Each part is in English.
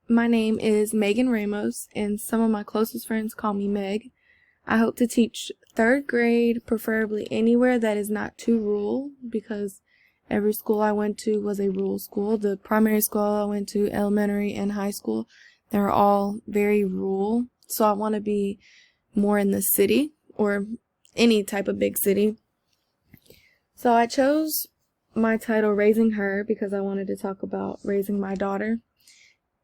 My name is Megan Ramos, and some of my closest friends call me Meg. I hope to teach third grade, preferably anywhere that is not too rural, because every school I went to was a rural school. The primary school I went to, elementary and high school, they're all very rural. So I want to be more in the city or any type of big city. So I chose my title Raising Her because I wanted to talk about raising my daughter.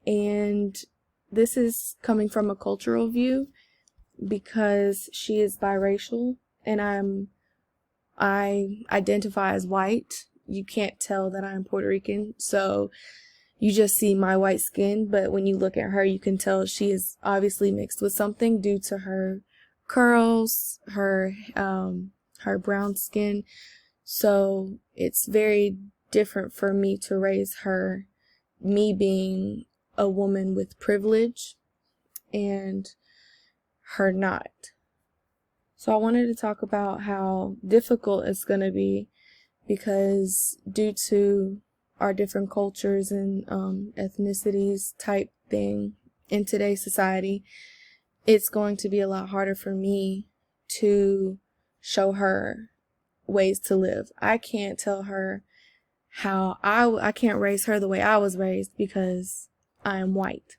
And this is coming from a cultural view because she is biracial and I identify as white. You can't tell that I'm Puerto Rican, so you just see my white skin, but when you look at her, you can tell she is obviously mixed with something due to her curls, her brown skin. So it's very different for me to raise her, me being a woman with privilege and her not. So I wanted to talk about how difficult it's going to be because due to our different cultures and ethnicities type thing in today's society, it's going to be a lot harder for me to show her ways to live. I can't tell her how I can't raise her the way I was raised because I am white.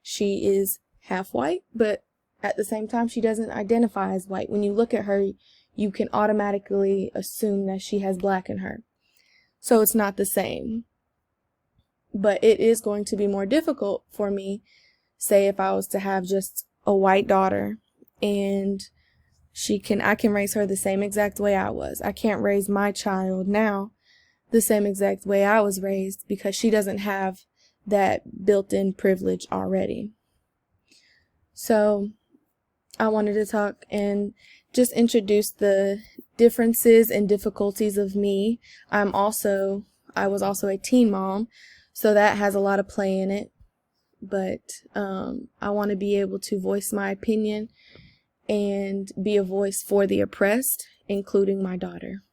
She is half white, but at the same time, she doesn't identify as white. When you look at her, you can automatically assume that she has black in her. So it's not the same. But it is going to be more difficult for me, say if I was to have just a white daughter and I can raise her the same exact way I was. I can't raise my child now the same exact way I was raised because she doesn't have that built-in privilege already. So I wanted to talk and just introduce the differences and difficulties of me. I was also a teen mom, so that has a lot of play in it. But I want to be able to voice my opinion and be a voice for the oppressed, including my daughter.